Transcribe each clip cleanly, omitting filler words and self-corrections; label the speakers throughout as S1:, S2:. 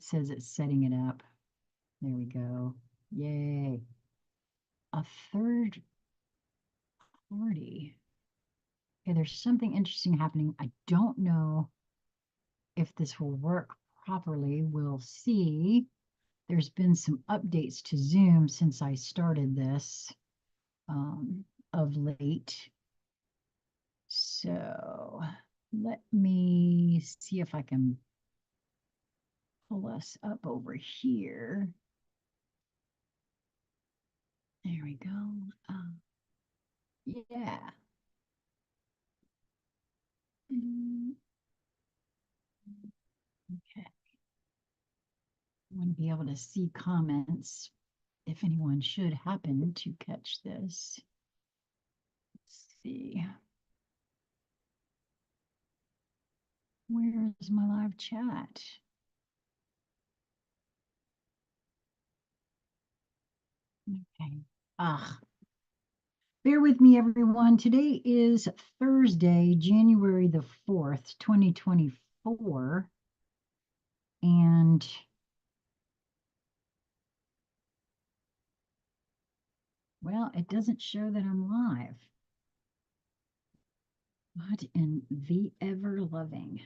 S1: it says it's setting it up. There we go. Yay. A third party. Okay, there's something interesting happening. I don't know if this will work properly. We'll see. There's been some updates to Zoom since I started this of late. So let me see if I can pull us up over here. There we go. Yeah. Okay. I want to be able to see comments if anyone should happen to catch this. Let's see. Where is my live chat? Okay. Bear with me, everyone. Today is Thursday, January the 4th, 2024. And well, it doesn't show that I'm live. What in the ever loving?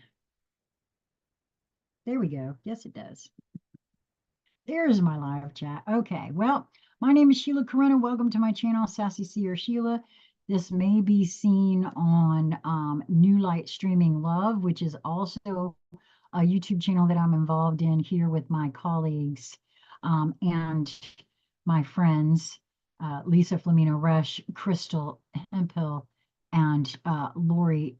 S1: There we go. Yes, it does. There's my live chat. Okay, well, my name is Sheila Corona. Welcome to my channel, Sassy Seer Sheila. This may be seen on New Light Streaming Love, which is also a YouTube channel that I'm involved in here with my colleagues and my friends, Lisa Flamino Rush, Crystal Hemphill, and Lori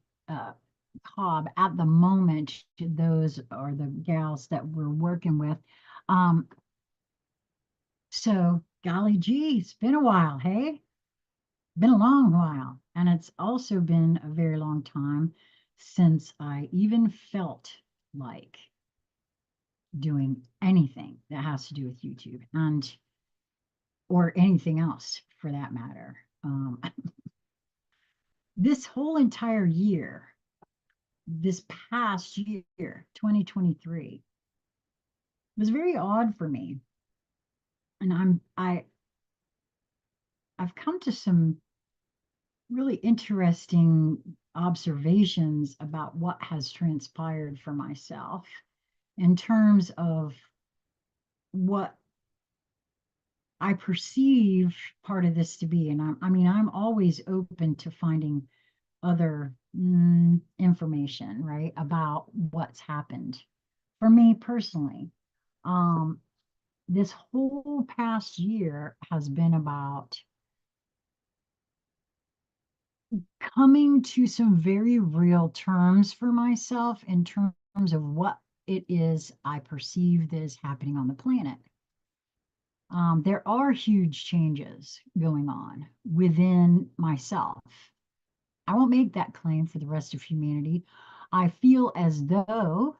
S1: Cobb. At the moment, those are the gals that we're working with. So, golly gee, it's been a while, hey? Been a long while. And it's also been a very long time since I even felt like doing anything that has to do with YouTube and or anything else for that matter. This whole entire year, this past year, 2023, was very odd for me. And I've come to some really interesting observations about what has transpired for myself in terms of what I perceive part of this to be. And I'm always open to finding other information, right, about what's happened for me personally. This whole past year has been about coming to some very real terms for myself in terms of what it is I perceive that is happening on the planet. There are huge changes going on within myself. I won't make that claim for the rest of humanity. I feel as though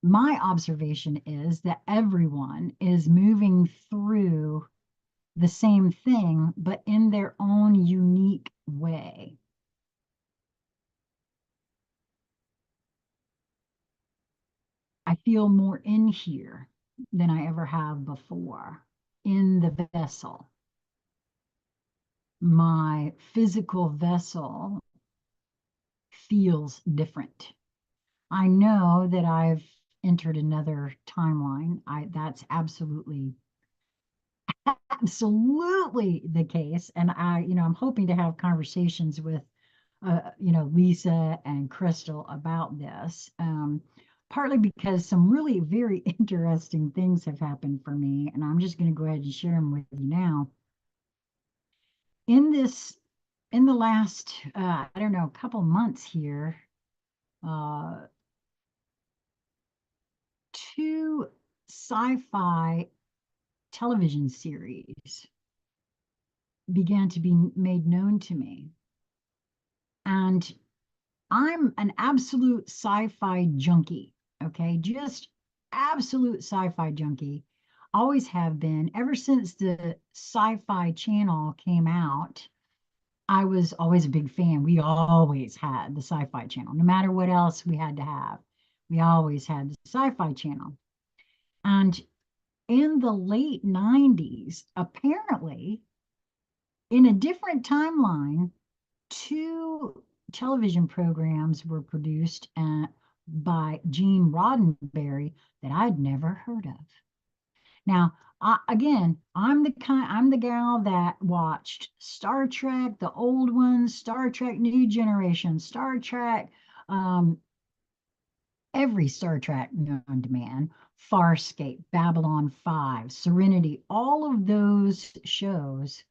S1: my observation is that everyone is moving through the same thing, but in their own unique way. I feel more in here than I ever have before, in the vessel. My physical vessel feels different. I know that I've entered another timeline. That's absolutely the case. And I'm hoping to have conversations with, Lisa and Crystal about this. Partly because some really very interesting things have happened for me, and I'm just going to go ahead and share them with you now. In the last, I don't know, couple months here, two sci-fi television series began to be made known to me. And I'm an absolute sci-fi junkie, okay? Just absolute sci-fi junkie. Always have been ever since the Sci-Fi Channel came out. I was always a big fan. We always had the Sci-Fi Channel, no matter what else we had to have. We always had the Sci-Fi Channel. And in the late 90s, apparently, in a different timeline, two television programs were produced by Gene Roddenberry that I'd never heard of. Now, again, I'm the gal that watched Star Trek, the old ones, Star Trek New Generation, Star Trek, um, every Star Trek known to man, Farscape, Babylon 5, Serenity, all of those shows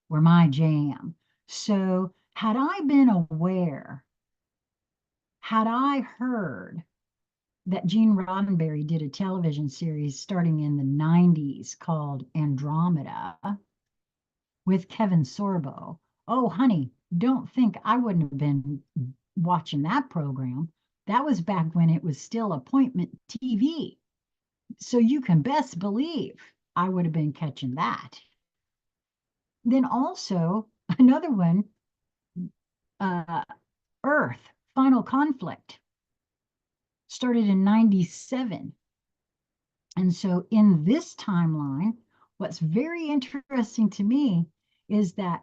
S1: were my jam. So, had I been aware, had I heard that Gene Roddenberry did a television series starting in the 90s called Andromeda with Kevin Sorbo. Oh, honey, don't think I wouldn't have been watching that program. That was back when it was still appointment TV. So you can best believe I would have been catching that. Then also another one, uh, Earth, Final Conflict, started in 97. And so in this timeline, what's very interesting to me is that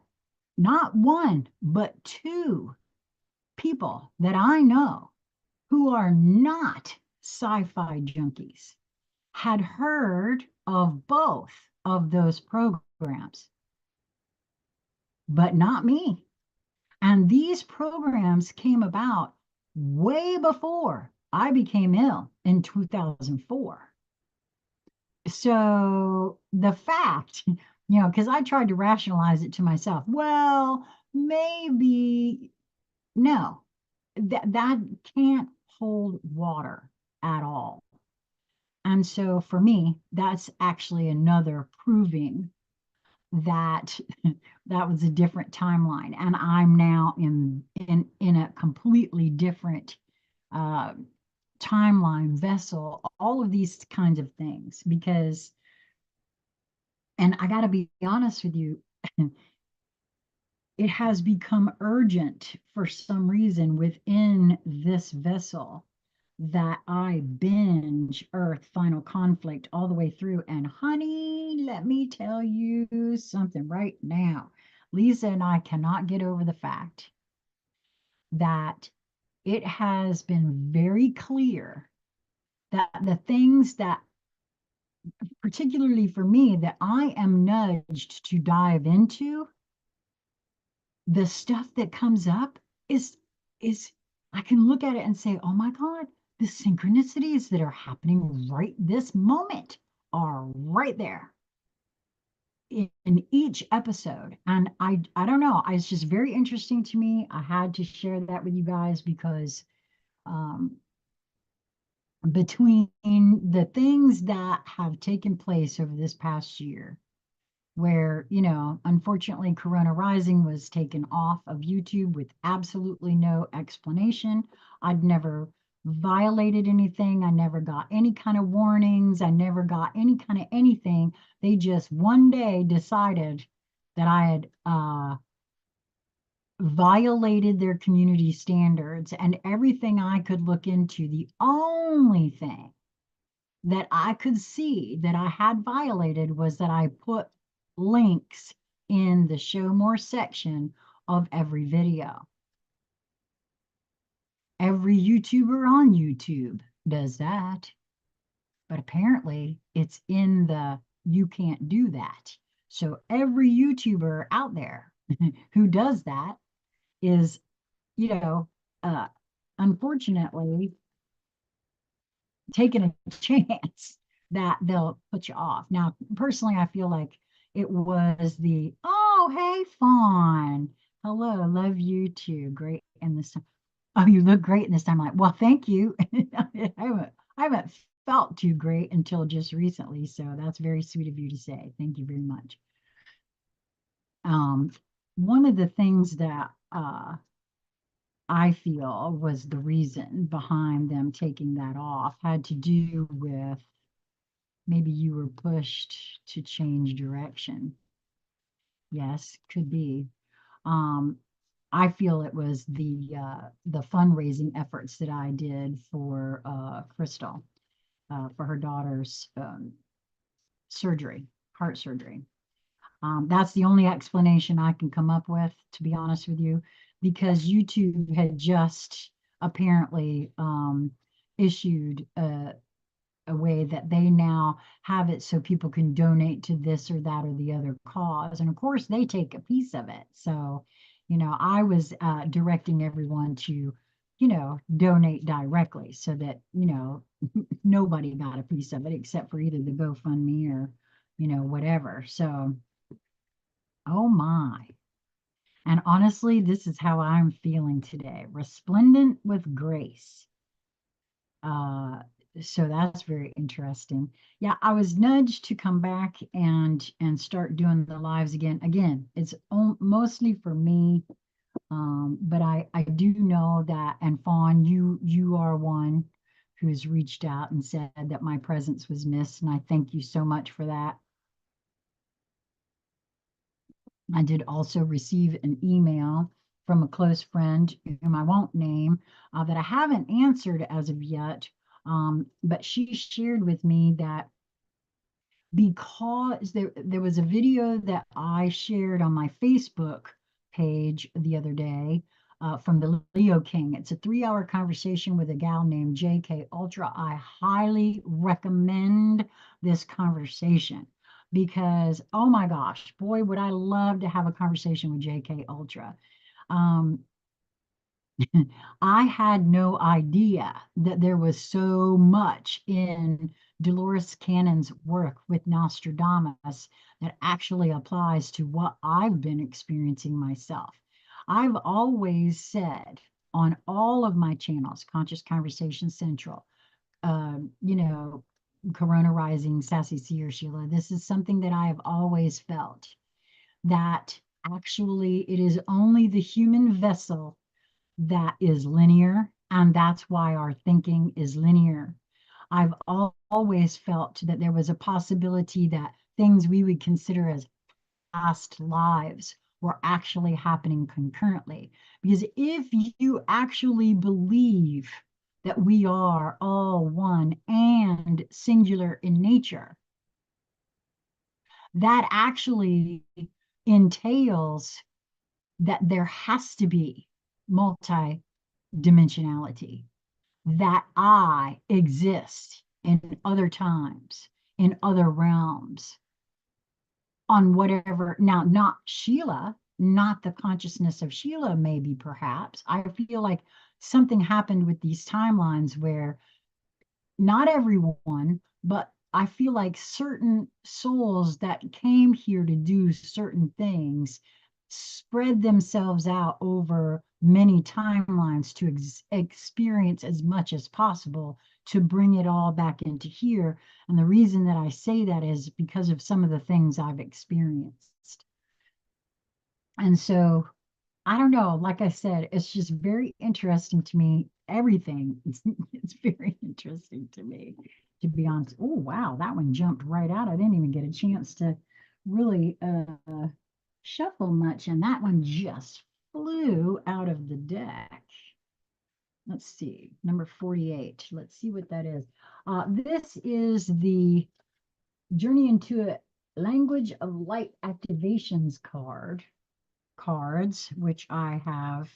S1: not one, but two people that I know who are not sci-fi junkies had heard of both of those programs, but not me. And these programs came about way before I became ill in 2004. So the fact, because I tried to rationalize it to myself, well, maybe no, that can't hold water at all. And so for me, that's actually another proving that that was a different timeline, and I'm now in a completely different uh, timeline vessel. All of these kinds of things, because, and I got to be honest with you, it has become urgent for some reason within this vessel that I binge Earth Final Conflict all the way through. And honey, let me tell you something right now. Lisa and I cannot get over the fact that it has been very clear that the things that, particularly for me, that I am nudged to dive into, the stuff that comes up is I can look at it and say, oh my God, the synchronicities that are happening right this moment are right there in each episode. And I don't know, it's just very interesting to me. I had to share that with you guys because um, between the things that have taken place over this past year, where, unfortunately, Corona Rising was taken off of YouTube with absolutely no explanation. I'd never violated anything. I never got any kind of warnings. I never got any kind of anything. They just one day decided that I had violated their community standards, and everything I could look into, the only thing that I could see that I had violated was that I put links in the show more section of every video. Every YouTuber on YouTube does that, but apparently it's in the you can't do that. So every YouTuber out there who does that is, you know, uh, unfortunately taking a chance that they'll put you off. Now, personally, I feel like it was oh, hey, Fawn. Hello, love you too. Great. And this time, oh, you look great in this time. I'm like, well, thank you. I haven't felt too great until just recently. So that's very sweet of you to say. Thank you very much. Um, One of the things that I feel was the reason behind them taking that off had to do with maybe you were pushed to change direction. Yes, could be. I feel it was the fundraising efforts that I did for Crystal for her daughter's surgery, heart surgery. That's the only explanation I can come up with, to be honest with you, because YouTube had just apparently issued a way that they now have it so people can donate to this or that or the other cause. And of course, they take a piece of it. So, I was directing everyone to, donate directly so that, nobody got a piece of it except for either the GoFundMe or, whatever. So, oh my. And honestly, this is how I'm feeling today, resplendent with grace. Uh, so that's very interesting. Yeah, I was nudged to come back and start doing the lives again. Again, it's mostly for me, but I do know that. And Fawn, you are one who's reached out and said that my presence was missed, and I thank you so much for that. I did also receive an email from a close friend whom I won't name that I haven't answered as of yet. But she shared with me that because there was a video that I shared on my Facebook page the other day from the Leo King. It's a 3-hour conversation with a gal named JK Ultra. I highly recommend this conversation because, oh my gosh, boy, would I love to have a conversation with JK Ultra. Um, I had no idea that there was so much in Dolores Cannon's work with Nostradamus that actually applies to what I've been experiencing myself. I've always said on all of my channels, Conscious Conversation Central, you know, Corona Rising, Sassy Seer, Sheila, this is something that I have always felt that actually it is only the human vessel that is linear, and that's why our thinking is linear. I've always felt that there was a possibility that things we would consider as past lives were actually happening concurrently. Because if you actually believe that we are all one and singular in nature, that actually entails that there has to be multi dimensionality, that I exist in other times, in other realms, on whatever. Now, not Sheila, not the consciousness of Sheila, maybe perhaps. I feel like something happened with these timelines where not everyone, but I feel like certain souls that came here to do certain things spread themselves out over many timelines to experience as much as possible to bring it all back into here. And the reason that I say that is because of some of the things I've experienced. And so I don't know. Like I said, it's just very interesting to me. Everything. It's very interesting to be honest. Oh, wow. That one jumped right out. I didn't even get a chance to really shuffle much. And that one just flew out of the deck. Let's see. Number 48. Let's see what that is. This is the Journey into a Language of Light Activations cards, which I have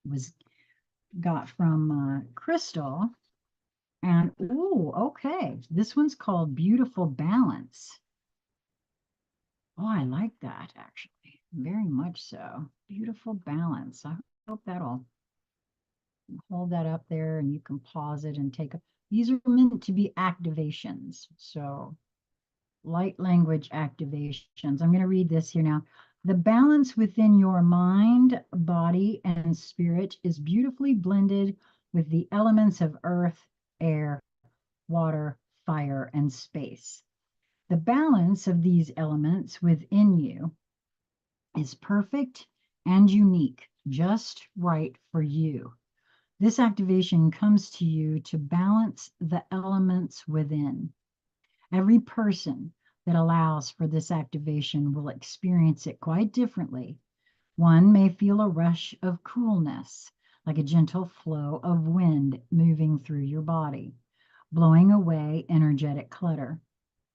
S1: was got from Crystal. And ooh, okay, this one's called Beautiful Balance. Oh, I like that actually, very much so. Beautiful Balance. I hope that'll hold that up there, and you can pause it and take a. These are meant to be activations, so light language activations. I'm going to read this here now. The balance within your mind, body, and spirit is beautifully blended with the elements of earth, air, water, fire, and space. The balance of these elements within you is perfect and unique, just right for you. This activation comes to you to balance the elements within. Every person that allows for this activation will experience it quite differently, One may feel a rush of coolness, like a gentle flow of wind moving through your body, blowing away energetic clutter.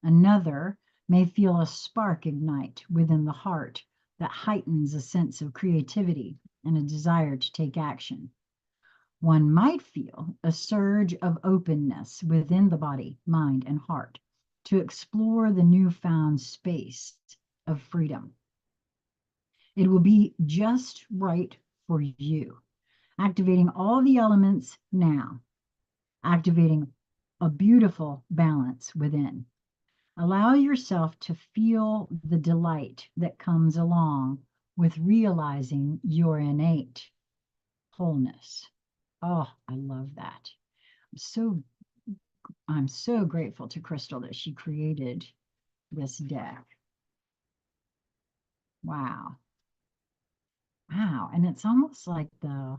S1: Another may feel a spark ignite within the heart that heightens a sense of creativity and a desire to take action. One might feel a surge of openness within the body, mind, and heart to explore the newfound space of freedom. It will be just right for you, activating all the elements now, activating a beautiful balance within. Allow yourself to feel the delight that comes along with realizing your innate wholeness. Oh, I love that. So I'm so grateful to Crystal that she created this deck. Wow. Wow. And it's almost like the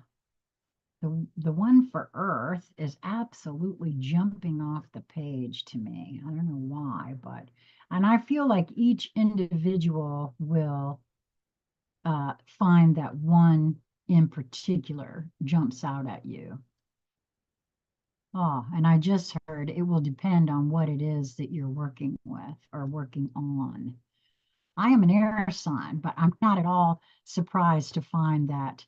S1: one for Earth is absolutely jumping off the page to me. I don't know why, but and I feel like each individual will find that one in particular jumps out at you. Oh, and I just heard it will depend on what it is that you're working with or working on. I am an air sign, but I'm not at all surprised to find that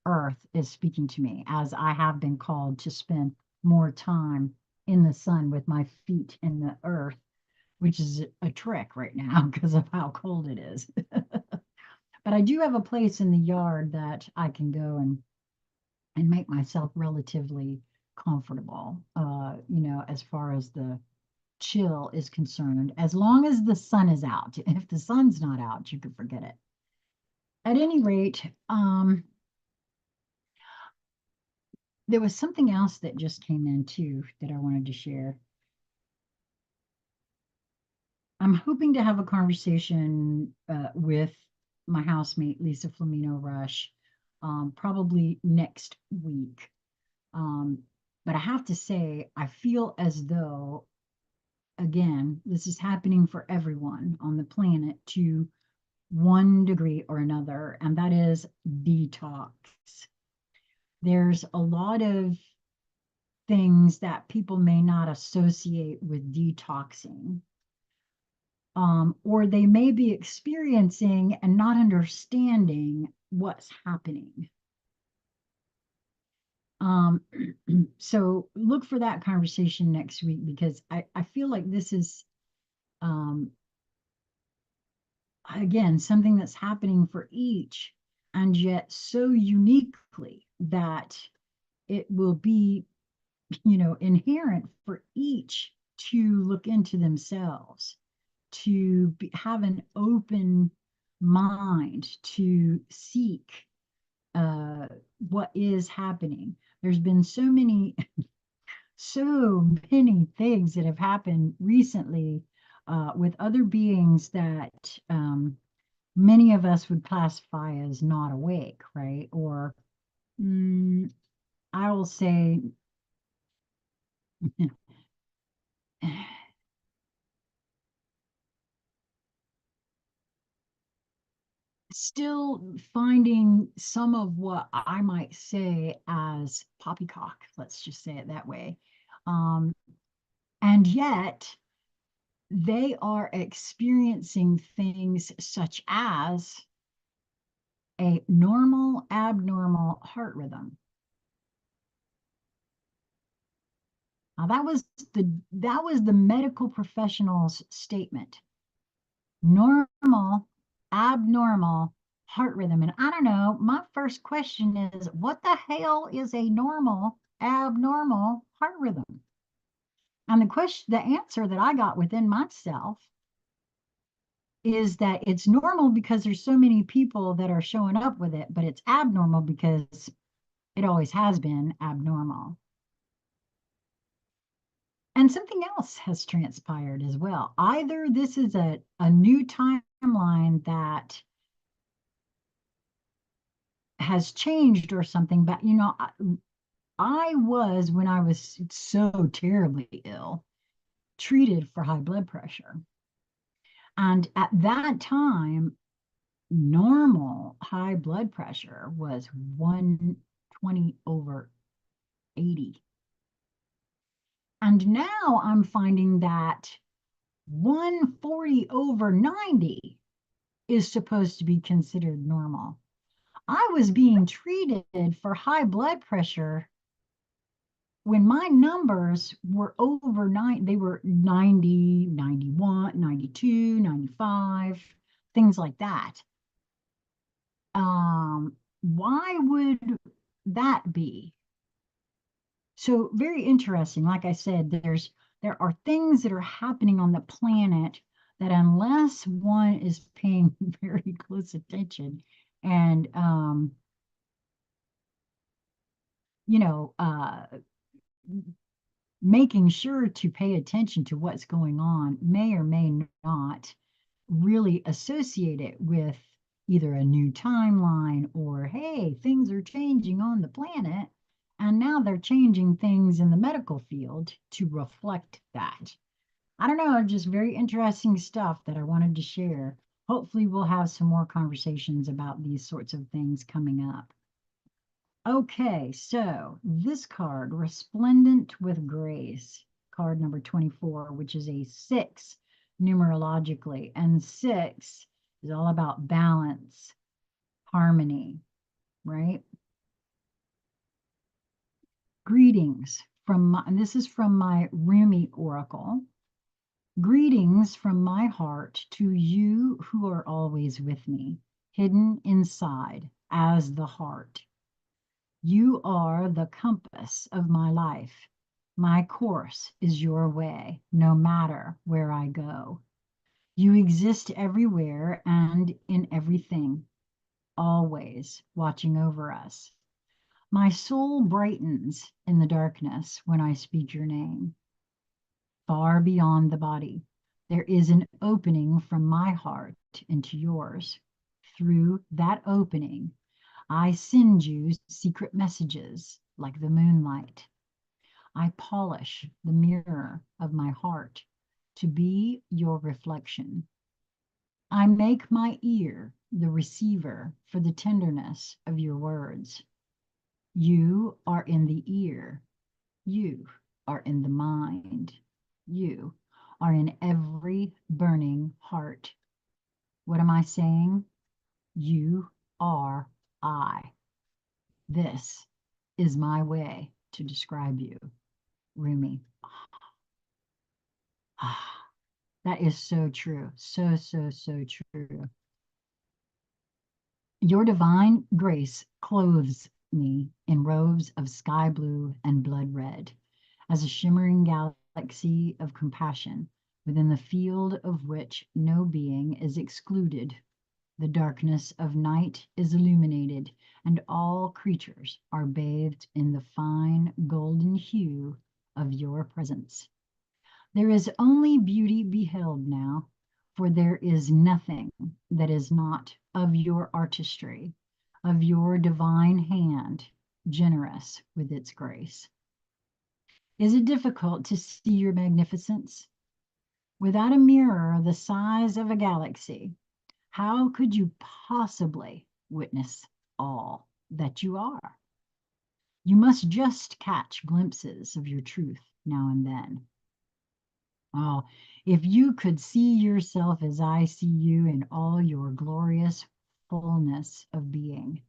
S1: Earth is speaking to me as I have been called to spend more time in the sun with my feet in the earth, which is a trick right now because of how cold it is. But I do have a place in the yard that I can go and make myself relatively comfortable, as far as the chill is concerned, as long as the sun is out. If the sun's not out, you can forget it. At any rate, there was something else that just came in too that I wanted to share. I'm hoping to have a conversation with my housemate, Lisa Flamino Rush, probably next week. Um, but I have to say, I feel as though, again, this is happening for everyone on the planet to one degree or another, and that is detox. There's a lot of things that people may not associate with detoxing, or they may be experiencing and not understanding what's happening. Um, so look for that conversation next week because I feel like this is, um, again, something that's happening for each, and yet so uniquely that it will be, inherent for each to look into themselves, to have an open mind to seek what is happening. There's been so many things that have happened recently with other beings that many of us would classify as not awake, right? Or mm, I will say, still finding some of what I might say as poppycock, let's just say it that way. Um, and yet they are experiencing things such as a normal, abnormal heart rhythm. Now that was the medical professional's statement. Normal, abnormal heart rhythm. And I don't know, my first question is, what the hell is a normal, abnormal heart rhythm? And the answer that I got within myself is that it's normal because there's so many people that are showing up with it, but it's abnormal because it always has been abnormal. And something else has transpired as well. Either this is a new timeline that has changed or something, but I was, when I was so terribly ill, treated for high blood pressure. And at that time, normal high blood pressure was 120 over 80. And now I'm finding that 140 over 90 is supposed to be considered normal. I was being treated for high blood pressure when my numbers were over 9, they were 90, 91, 92, 95, things like that. Why would that be? So very interesting. Like I said, there are things that are happening on the planet that unless one is paying very close attention and you know, making sure to pay attention to what's going on may or may not really associate it with either a new timeline or, hey, things are changing on the planet. And now they're changing things in the medical field to reflect that. I don't know, just very interesting stuff that I wanted to share. Hopefully, we'll have some more conversations about these sorts of things coming up. Okay, so this card, Resplendent with Grace, card number 24, which is a 6 numerologically. And 6 is all about balance, harmony, right? Greetings from my, and this is from my Rumi Oracle. Greetings from my heart to you who are always with me, hidden inside as the heart. You are the compass of my life. My course is your way, no matter where I go. You exist everywhere and in everything, always watching over us. My soul brightens in the darkness when I speak your name. Far beyond the body, there is an opening from my heart into yours. Through that opening, I send you secret messages like the moonlight. I polish the mirror of my heart to be your reflection. I make my ear the receiver for the tenderness of your words. You are in the ear. You are in the mind. You are in every burning heart. What am I saying? You are I. This is my way to describe you, Rumi. Ah, that is so true. So, so, so true. Your divine grace clothes me in robes of sky blue and blood red, as a shimmering galaxy of compassion, within the field of which no being is excluded. The darkness of night is illuminated, and all creatures are bathed in the fine golden hue of your presence. There is only beauty beheld now, for there is nothing that is not of your artistry, of your divine hand, generous with its grace. Is it difficult to see your magnificence? Without a mirror the size of a galaxy, how could you possibly witness all that you are? You must just catch glimpses of your truth now and then. Oh, if you could see yourself as I see you in all your glorious fullness of being.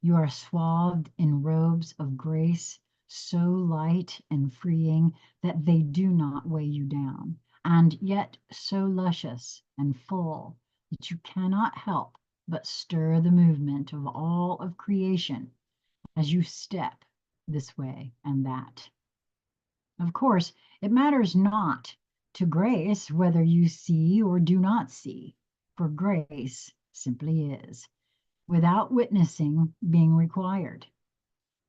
S1: You are swathed in robes of grace, so light and freeing that they do not weigh you down, and yet so luscious and full that you cannot help but stir the movement of all of creation as you step this way and that. Of course, it matters not to grace whether you see or do not see, for grace simply is, without witnessing being required.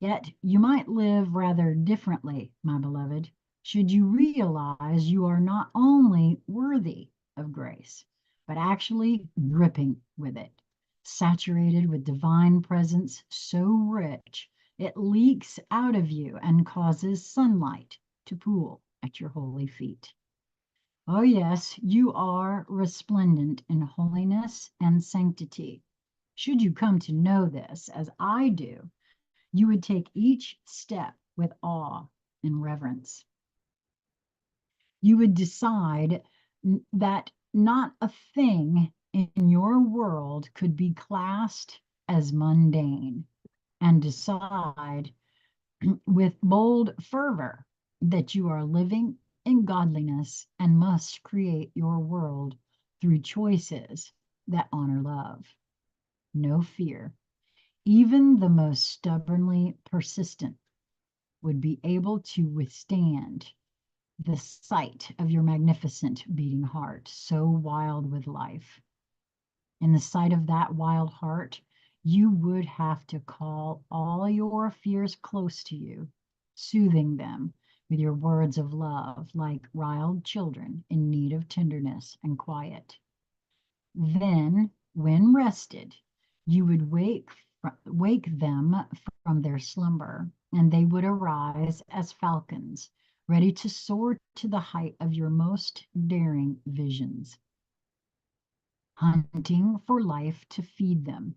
S1: Yet you might live rather differently, my beloved, should you realize you are not only worthy of grace, but actually dripping with it, saturated with divine presence so rich it leaks out of you and causes sunlight to pool at your holy feet. Oh, yes, you are resplendent in holiness and sanctity. Should you come to know this, as I do, you would take each step with awe and reverence. You would decide that not a thing in your world could be classed as mundane, and decide with bold fervor that you are living in godliness and must create your world through choices that honor love. No fear. Even the most stubbornly persistent would be able to withstand the sight of your magnificent beating heart, so wild with life. In the sight of that wild heart, you would have to call all your fears close to you, soothing them with your words of love, like riled children in need of tenderness and quiet. Then, when rested, you would wake them from their slumber, and they would arise as falcons, ready to soar to the height of your most daring visions, hunting for life to feed them.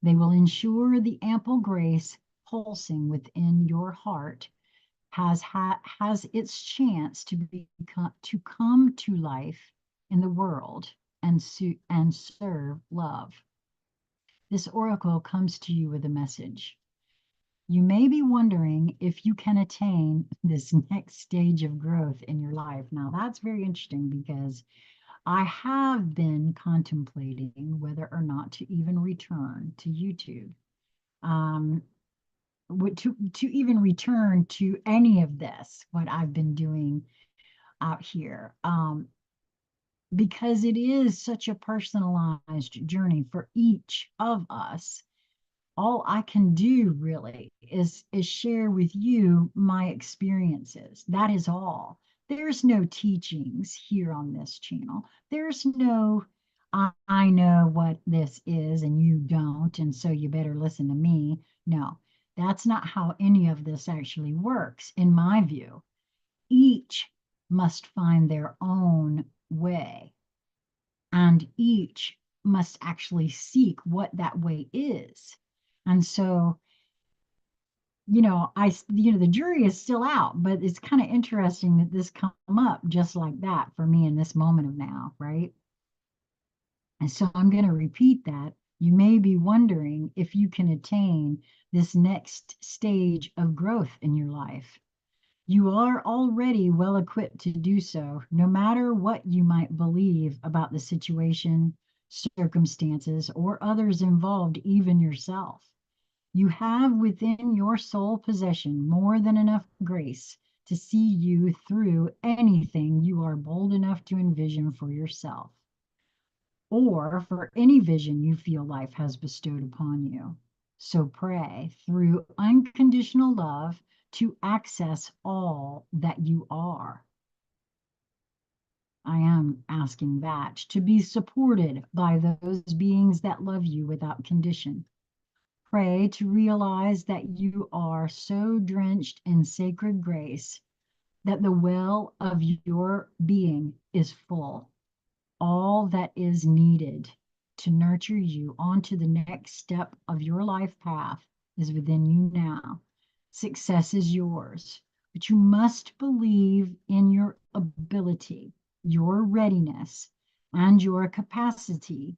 S1: They will ensure the ample grace pulsing within your heart has its chance to come to life in the world and serve love. This oracle comes to you with a message. You may be wondering if you can attain this next stage of growth in your life. Now, that's very interesting because I have been contemplating whether or not to even return to YouTube, um, to even return to any of this, what I've been doing out here, because it is such a personalized journey for each of us. All I can do really is share with you my experiences. That is all. There's no teachings here on this channel. There's no I know what this is and you don't, and so you better listen to me. No, that's not how any of this actually works, in my view. Each must find their own way, and each must actually seek what that way is. And so, the jury is still out, but it's kind of interesting that this come up just like that for me in this moment of now, right? And so I'm going to repeat that. You may be wondering if you can attain this next stage of growth in your life. You are already well equipped to do so, no matter what you might believe about the situation, circumstances, or others involved, even yourself. You have within your sole possession more than enough grace to see you through anything you are bold enough to envision for yourself, or for any vision you feel life has bestowed upon you. So pray through unconditional love to access all that you are. I am asking that to be supported by those beings that love you without condition. Pray to realize that you are so drenched in sacred grace that the well of your being is full. All that is needed to nurture you onto the next step of your life path is within you now. Success is yours, but you must believe in your ability, your readiness, and your capacity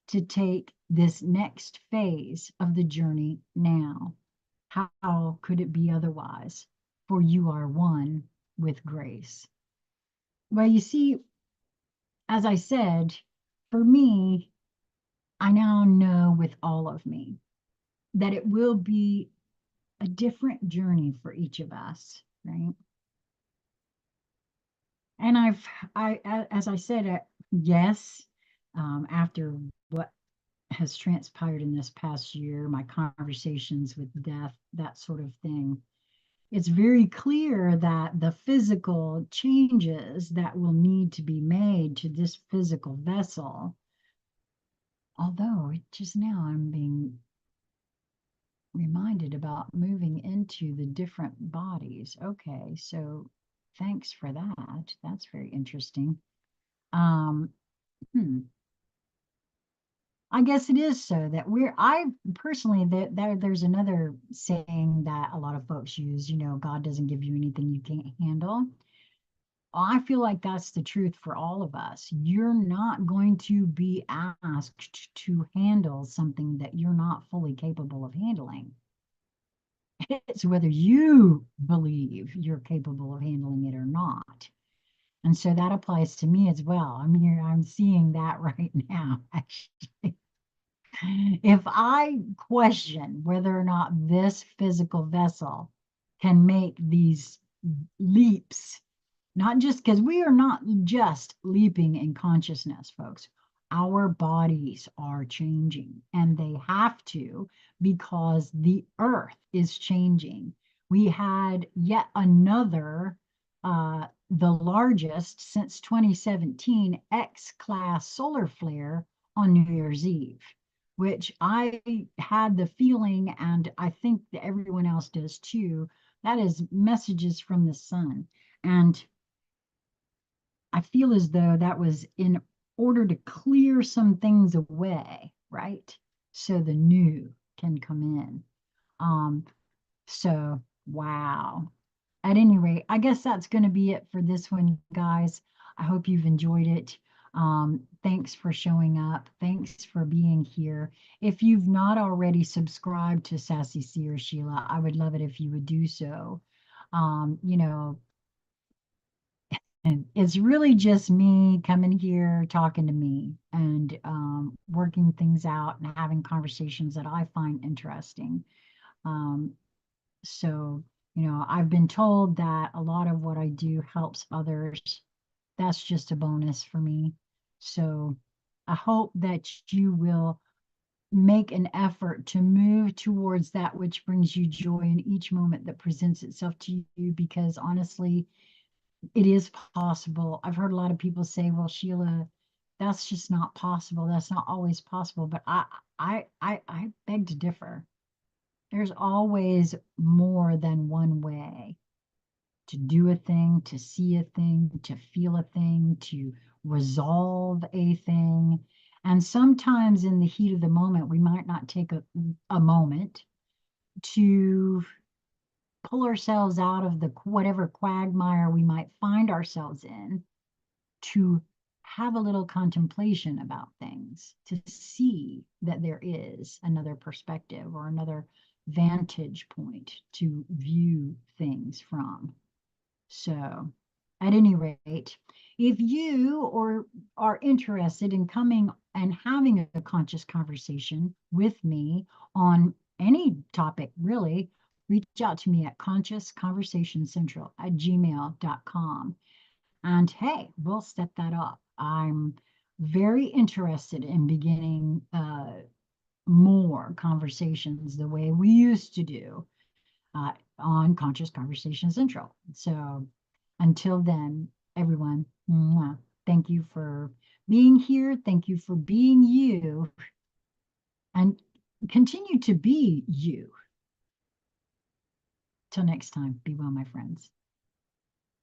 S1: to take this next phase of the journey now. How could it be otherwise? For you are one with grace. Well, you see, as I said, for me, I now know with all of me that it will be a different journey for each of us, right? And as I said, yes, after what has transpired in this past year, my conversations with death, that sort of thing, it's very clear that the physical changes that will need to be made to this physical vessel, although just now I'm being reminded about moving into the different bodies. Okay, so thanks for that. That's very interesting. Um, hmm, I guess it is so that I personally, there's another saying that a lot of folks use, God doesn't give you anything you can't handle. I feel like that's the truth for all of us. You're not going to be asked to handle something that you're not fully capable of handling. It's whether you believe you're capable of handling it or not. And so that applies to me as well. I'm seeing that right now, actually. If I question whether or not this physical vessel can make these leaps, not just because we are not just leaping in consciousness, folks. Our bodies are changing and they have to because the earth is changing. We had yet another, the largest since 2017, X class solar flare on New Year's Eve, which I had the feeling, and I think that everyone else does too, that is messages from the sun. And I feel as though that was in order to clear some things away, right? So the new can come in. Um, so wow. At any rate, I guess that's going to be it for this one, guys. I hope you've enjoyed it. Thanks for showing up. Thanks for being here. If you've not already subscribed to Sassy Seer Sheila, I would love it if you would do so. You know, and it's really just me coming here, talking to me, and working things out and having conversations that I find interesting. Um, so, I've been told that a lot of what I do helps others. That's just a bonus for me. So, I hope that you will make an effort to move towards that which brings you joy in each moment that presents itself to you, because honestly, it is possible. I've heard a lot of people say, well, Sheila, that's just not possible. That's not always possible. But I beg to differ. There's always more than one way to do a thing, to see a thing, to feel a thing, to resolve a thing. And sometimes in the heat of the moment, we might not take a moment to pull ourselves out of the whatever quagmire we might find ourselves in, to have a little contemplation about things, to see that there is another perspective or another vantage point to view things from. So, at any rate, if you or are interested in coming and having a conscious conversation with me on any topic, really, reach out to me at consciousconversationcentral@gmail.com. And hey, we'll set that up. I'm very interested in beginning more conversations the way we used to do on Conscious Conversation Central. So until then, everyone, mwah, thank you for being here. Thank you for being you, and continue to be you. Till next time, be well, my friends.